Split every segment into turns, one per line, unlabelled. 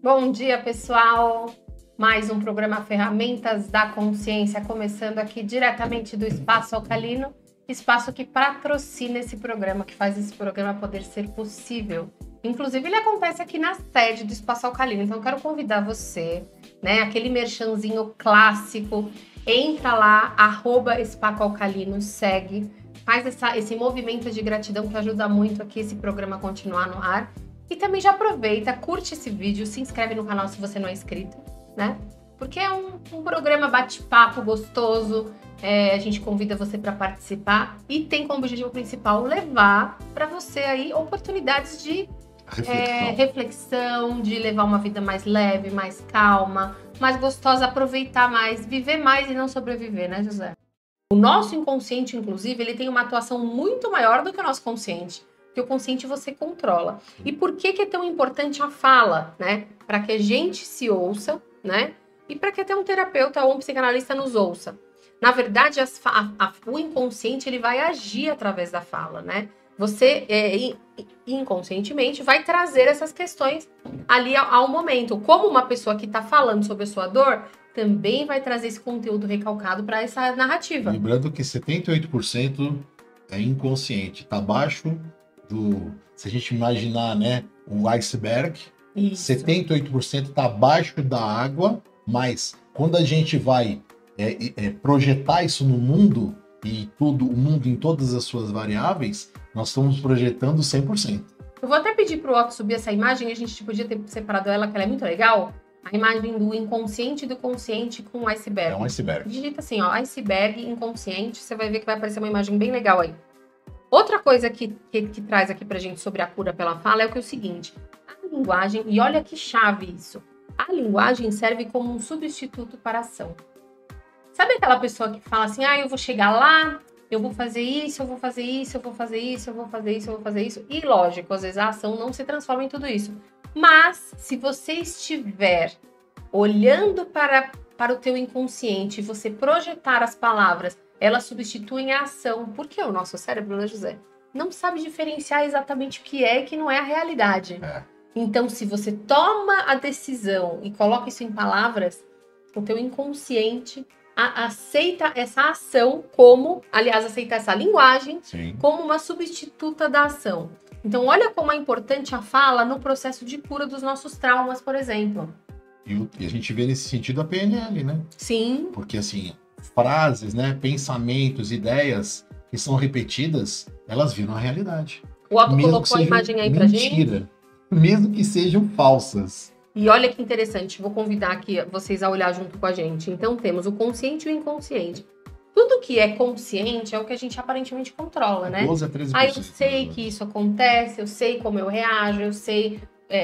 Bom dia, pessoal! Mais um programa Ferramentas da Consciência, começando aqui diretamente do Espaço Alcalino, espaço que patrocina esse programa, que faz esse programa poder ser possível. Inclusive, ele acontece aqui na sede do Espaço Alcalino, então eu quero convidar você, né, aquele merchanzinho clássico, entra lá, @Espaco Alcalino, segue, faz esse movimento de gratidão que ajuda muito aqui esse programa a continuar no ar. E também já aproveita, curte esse vídeo, se inscreve no canal se você não é inscrito, né? Porque é um programa bate-papo gostoso, a gente convida você para participar e tem como objetivo principal levar para você aí oportunidades de reflexão, de levar uma vida mais leve, mais calma, mais gostosa, aproveitar mais, viver mais e não sobreviver, né, José? O nosso inconsciente, inclusive, ele tem uma atuação muito maior do que o nosso consciente. Porque o consciente você controla. E por que é tão importante a fala, né? Para que a gente se ouça, né? E para que até um terapeuta ou um psicanalista nos ouça. Na verdade, o inconsciente ele vai agir através da fala, né? Você, inconscientemente, vai trazer essas questões ali ao momento. Como uma pessoa que está falando sobre a sua dor, também vai trazer esse conteúdo recalcado para essa narrativa.
Lembrando que 78% é inconsciente, está abaixo se a gente imaginar, né, o iceberg, isso. 78% está abaixo da água, mas quando a gente vai projetar isso no mundo, e o mundo em todas as suas variáveis, nós estamos projetando 100%.
Eu vou até pedir para o Otto subir essa imagem, a gente podia ter separado ela, que ela é muito legal, a imagem do inconsciente e do consciente com o iceberg.
É um iceberg.
Digita assim, ó, iceberg, inconsciente, você vai ver que vai aparecer uma imagem bem legal aí. Outra coisa que traz aqui pra gente sobre a cura pela fala é o seguinte, a linguagem, e olha que chave isso, a linguagem serve como um substituto para a ação. Sabe aquela pessoa que fala assim, eu vou chegar lá, eu vou fazer isso, eu vou fazer isso, eu vou fazer isso, eu vou fazer isso, eu vou fazer isso, e lógico, às vezes a ação não se transforma em tudo isso. Mas, se você estiver olhando para o teu inconsciente, você projetar as palavras, elas substituem a ação, porque o nosso cérebro, né, José, não sabe diferenciar exatamente o que é e que não é a realidade. Então, se você toma a decisão e coloca isso em palavras, o teu inconsciente aceita essa ação como, aliás, aceita essa linguagem, sim, como uma substituta da ação. Então, olha como é importante a fala no processo de cura dos nossos traumas, por exemplo.
E a gente vê nesse sentido a PNL, né?
Sim.
Porque, assim, frases, né, pensamentos, ideias que são repetidas, elas viram a realidade.
O Otto colocou a imagem aí pra gente.
Mentira, mesmo que sejam falsas.
E olha que interessante, vou convidar aqui vocês a olhar junto com a gente. Então temos o consciente e o inconsciente. Tudo que é consciente é o que a gente aparentemente controla, né?
12 a 13%.
Eu sei que isso acontece, eu sei como eu reajo, eu sei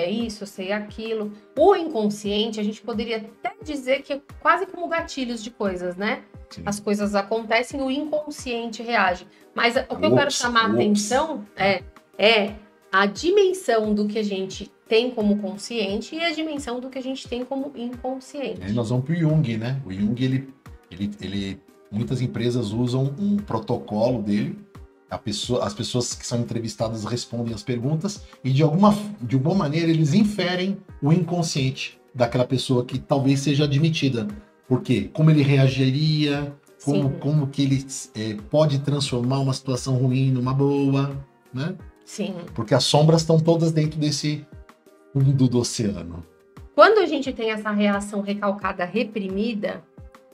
isso, eu sei aquilo. O inconsciente, a gente poderia até dizer que é quase como gatilhos de coisas, né? Sim. As coisas acontecem e o inconsciente reage. Mas o que eu quero chamar a atenção é a dimensão do que a gente tem como consciente e a dimensão do que a gente tem como inconsciente.
Aí nós vamos para o Jung, né? O Jung, ele muitas empresas usam um protocolo dele. As pessoas que são entrevistadas respondem as perguntas e de alguma maneira eles inferem o inconsciente daquela pessoa que talvez seja admitida. Por quê? Como ele reagiria, como que ele pode transformar uma situação ruim numa boa, né?
Sim.
Porque as sombras estão todas dentro desse fundo do oceano.
Quando a gente tem essa reação recalcada reprimida,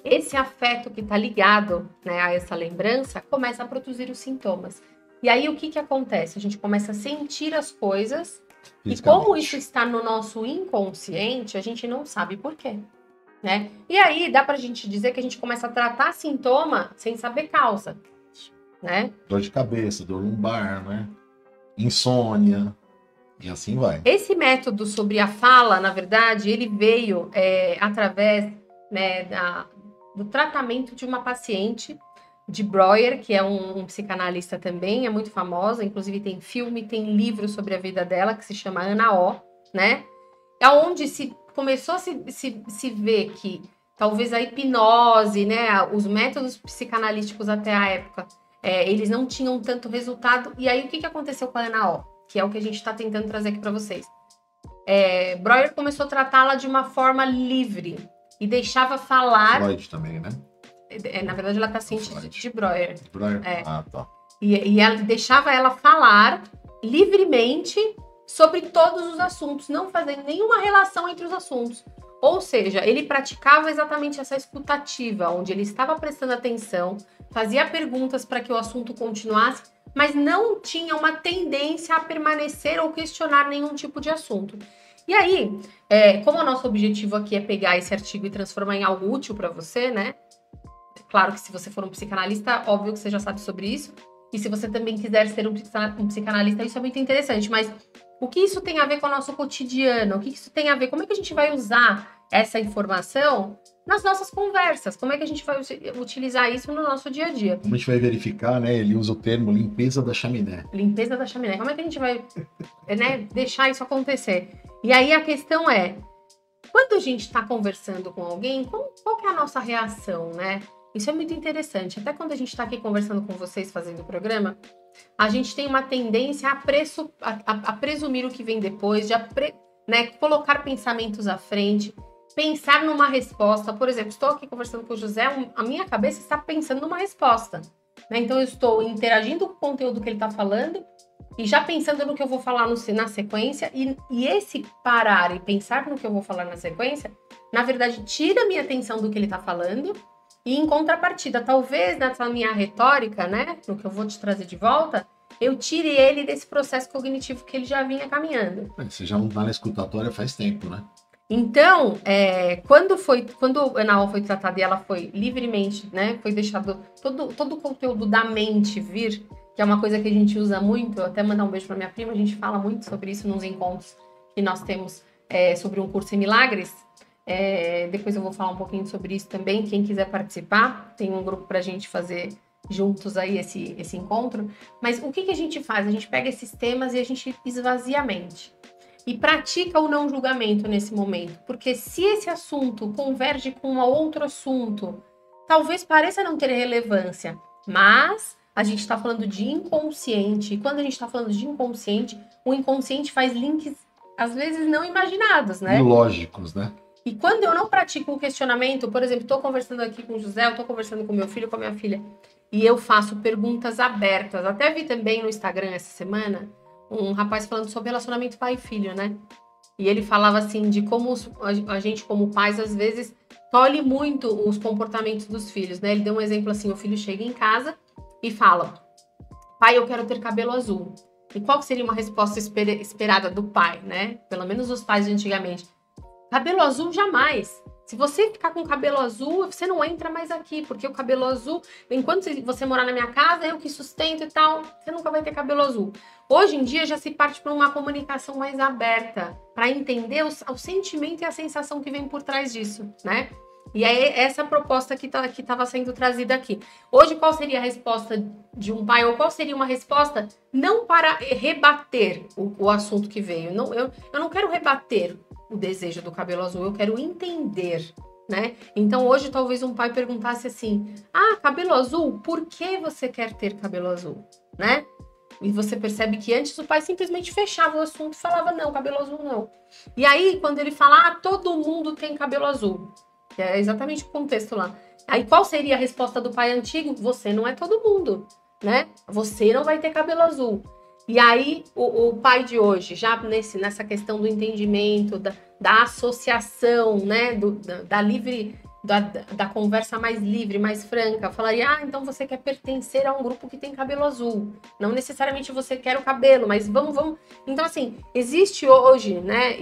esse afeto que está ligado, né, a essa lembrança começa a produzir os sintomas. E aí o que acontece? A gente começa a sentir as coisas e como isso está no nosso inconsciente, a gente não sabe por quê, né? E aí dá pra gente dizer que a gente começa a tratar sintoma sem saber causa, né?
Dor de cabeça, dor lombar, né? Insônia, e assim vai.
Esse método sobre a fala, na verdade, ele veio através, né, do tratamento de uma paciente de Breuer, que é um psicanalista também, é muito famosa, inclusive tem filme, tem livro sobre a vida dela, que se chama Ana O, né? É onde se começou a se ver que talvez a hipnose, né, os métodos psicanalísticos até a época, eles não tinham tanto resultado. E aí, o que aconteceu com a Ana O? Que é o que a gente está tentando trazer aqui para vocês. Breuer começou a tratá-la de uma forma livre e deixava falar.
Freud também, né?
Na verdade, ela está ciente de Breuer.
Breuer? Ah, tá.
E ela deixava ela falar livremente sobre todos os assuntos, não fazendo nenhuma relação entre os assuntos. Ou seja, ele praticava exatamente essa escutativa, onde ele estava prestando atenção, fazia perguntas para que o assunto continuasse, mas não tinha uma tendência a permanecer ou questionar nenhum tipo de assunto. E aí, como o nosso objetivo aqui é pegar esse artigo e transformar em algo útil para você, né? Claro que se você for um psicanalista, óbvio que você já sabe sobre isso. E se você também quiser ser um psicanalista, isso é muito interessante. Mas o que isso tem a ver com o nosso cotidiano? O que isso tem a ver? Como é que a gente vai usar essa informação nas nossas conversas? Como é que a gente vai utilizar isso no nosso dia a dia?
Como a gente vai verificar, né? Ele usa o termo limpeza da chaminé.
Limpeza da chaminé. Como é que a gente vai deixar isso acontecer? E aí a questão é, quando a gente está conversando com alguém, qual que é a nossa reação, né? Isso é muito interessante. Até quando a gente está aqui conversando com vocês, fazendo o programa, a gente tem uma tendência a presumir o que vem depois, colocar pensamentos à frente, pensar numa resposta. Por exemplo, estou aqui conversando com o José, a minha cabeça está pensando numa resposta. Né? Então, eu estou interagindo com o conteúdo que ele está falando e já pensando no que eu vou falar na sequência. E esse parar e pensar no que eu vou falar na sequência, na verdade, tira a minha atenção do que ele está falando. E em contrapartida, talvez nessa minha retórica, né, no que eu vou te trazer de volta, eu tire ele desse processo cognitivo que ele já vinha caminhando.
Você já não está na escutatória faz tempo, né?
Então, quando a Ana Paula foi tratada e ela foi livremente, né, foi deixado todo o conteúdo da mente vir, que é uma coisa que a gente usa muito, até mandar um beijo para minha prima, a gente fala muito sobre isso nos encontros que nós temos sobre um curso em milagres. Depois eu vou falar um pouquinho sobre isso também. Quem quiser participar, tem um grupo para a gente fazer juntos aí esse encontro. Mas o que a gente faz? A gente pega esses temas e a gente esvazia a mente. E pratica o não julgamento nesse momento. Porque se esse assunto converge com um outro assunto, talvez pareça não ter relevância. Mas a gente está falando de inconsciente. E quando a gente está falando de inconsciente, o inconsciente faz links, às vezes, não imaginados, né?
Ilógicos, né?
E quando eu não pratico o questionamento, por exemplo, estou conversando aqui com o José, eu estou conversando com meu filho, com a minha filha, e eu faço perguntas abertas. Até vi também no Instagram essa semana um rapaz falando sobre relacionamento pai e filho, né? E ele falava assim de como a gente, como pais, às vezes tolhe muito os comportamentos dos filhos, né? Ele deu um exemplo assim, o filho chega em casa e fala: pai, eu quero ter cabelo azul. E qual seria uma resposta esperada do pai, né? Pelo menos os pais de antigamente. Cabelo azul, jamais. Se você ficar com cabelo azul, você não entra mais aqui, porque o cabelo azul, enquanto você morar na minha casa, eu que sustento e tal, você nunca vai ter cabelo azul. Hoje em dia já se parte para uma comunicação mais aberta, para entender o sentimento e a sensação que vem por trás disso, né? E é essa proposta que estava sendo trazida aqui. Hoje, qual seria a resposta de um pai? Ou qual seria uma resposta não para rebater o assunto que veio? Eu não quero rebater o desejo do cabelo azul, eu quero entender, né? Então, hoje, talvez um pai perguntasse assim: cabelo azul, por que você quer ter cabelo azul? Né? E você percebe que antes o pai simplesmente fechava o assunto e falava: não, cabelo azul não. E aí, quando ele fala: todo mundo tem cabelo azul, que é exatamente o contexto lá. Aí, qual seria a resposta do pai antigo? Você não é todo mundo, né? Você não vai ter cabelo azul. E aí, o pai de hoje, já nessa questão do entendimento, da associação, né, da conversa mais livre, mais franca, falaria: então você quer pertencer a um grupo que tem cabelo azul. Não necessariamente você quer o cabelo, mas vamos. Então, assim, existe hoje, né,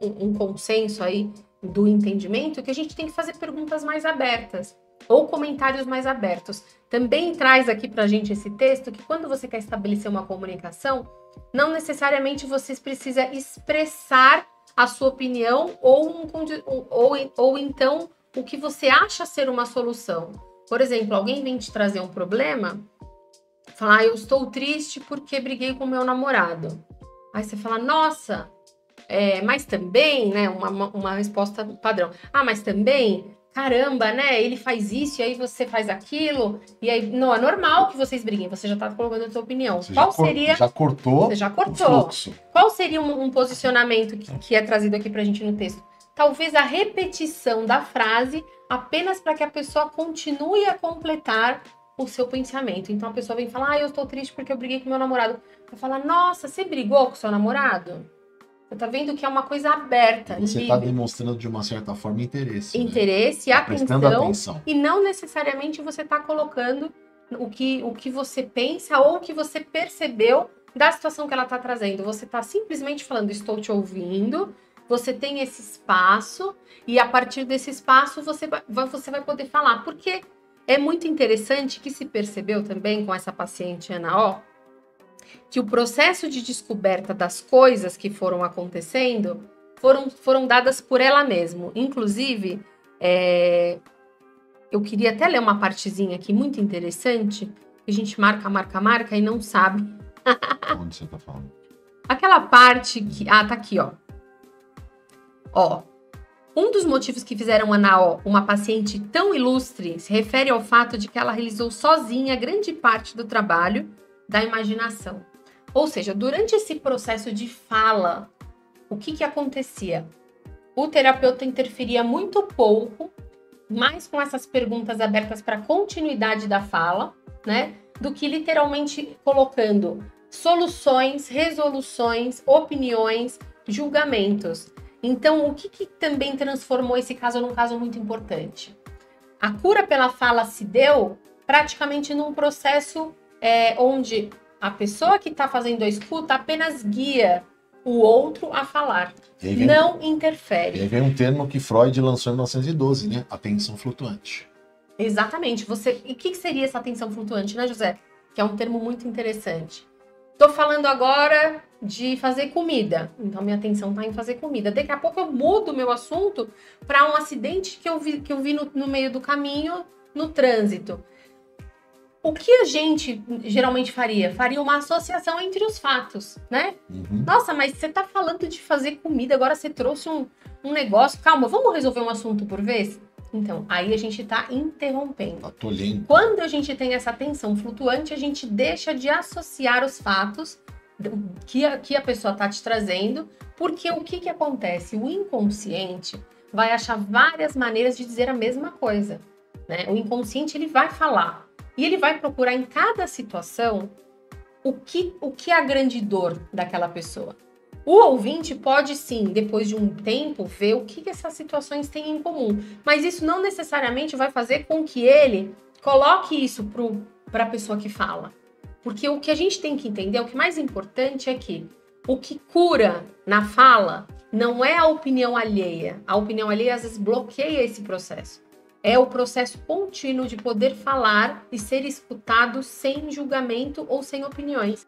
um consenso aí do entendimento que a gente tem que fazer perguntas mais abertas ou comentários mais abertos. Também traz aqui pra gente esse texto que quando você quer estabelecer uma comunicação, não necessariamente você precisa expressar a sua opinião ou então o que você acha ser uma solução. Por exemplo, alguém vem te trazer um problema, falar: eu estou triste porque briguei com meu namorado. Aí você fala: nossa, mas também, né, uma resposta padrão. Mas também, caramba, né? Ele faz isso e aí você faz aquilo. E aí, não, é normal que vocês briguem. Você já tá colocando a sua opinião.
Você
Qual seria...
já cortou
Você já
o
cortou.
fluxo.
Qual seria um posicionamento que é trazido aqui pra gente no texto? Talvez a repetição da frase apenas para que a pessoa continue a completar o seu pensamento. Então a pessoa vem falar, eu estou triste porque eu briguei com meu namorado. Vai falar, nossa, você brigou com seu namorado? Você tá vendo que é uma coisa aberta,
Você
livre.
está demonstrando de uma certa forma interesse.
Interesse,
né? Prestando atenção.
E não necessariamente você está colocando o que você pensa ou o que você percebeu da situação que ela está trazendo. Você está simplesmente falando, estou te ouvindo, você tem esse espaço e a partir desse espaço você vai poder falar. Porque é muito interessante que se percebeu também com essa paciente Ana O, que o processo de descoberta das coisas que foram acontecendo foram dadas por ela mesma. Inclusive, eu queria até ler uma partezinha aqui muito interessante, que a gente marca e não sabe.
Onde você tá falando?
Aquela parte que... Ah, tá aqui, ó. Ó. Um dos motivos que fizeram Ana O uma paciente tão ilustre se refere ao fato de que ela realizou sozinha grande parte do trabalho da imaginação. Ou seja, durante esse processo de fala, o que acontecia? O terapeuta interferia muito pouco, mais com essas perguntas abertas para a continuidade da fala, né? Do que literalmente colocando soluções, resoluções, opiniões, julgamentos. Então, o que também transformou esse caso num caso muito importante? A cura pela fala se deu praticamente num processo onde a pessoa que está fazendo a escuta apenas guia o outro a falar, não interfere.
E aí vem um termo que Freud lançou em 1912, né? Atenção flutuante.
Exatamente. E o que seria essa atenção flutuante, né, José? Que é um termo muito interessante. Estou falando agora de fazer comida. Então, minha atenção está em fazer comida. Daqui a pouco eu mudo o meu assunto para um acidente que eu vi no meio do caminho, no trânsito. O que a gente geralmente faria? Faria uma associação entre os fatos, né?
Uhum.
Nossa, mas você tá falando de fazer comida, agora você trouxe um negócio. Calma, vamos resolver um assunto por vez? Então, aí a gente tá interrompendo.
Atolhento.
Quando a gente tem essa atenção flutuante, a gente deixa de associar os fatos que a pessoa tá te trazendo, porque o que acontece? O inconsciente vai achar várias maneiras de dizer a mesma coisa, né? O inconsciente, ele vai falar. E ele vai procurar em cada situação o que é a grande dor daquela pessoa. O ouvinte pode sim, depois de um tempo, ver o que essas situações têm em comum. Mas isso não necessariamente vai fazer com que ele coloque isso para a pessoa que fala. Porque o que a gente tem que entender, o que mais importante é que o que cura na fala não é a opinião alheia. A opinião alheia às vezes bloqueia esse processo. É o processo contínuo de poder falar e ser escutado sem julgamento ou sem opiniões.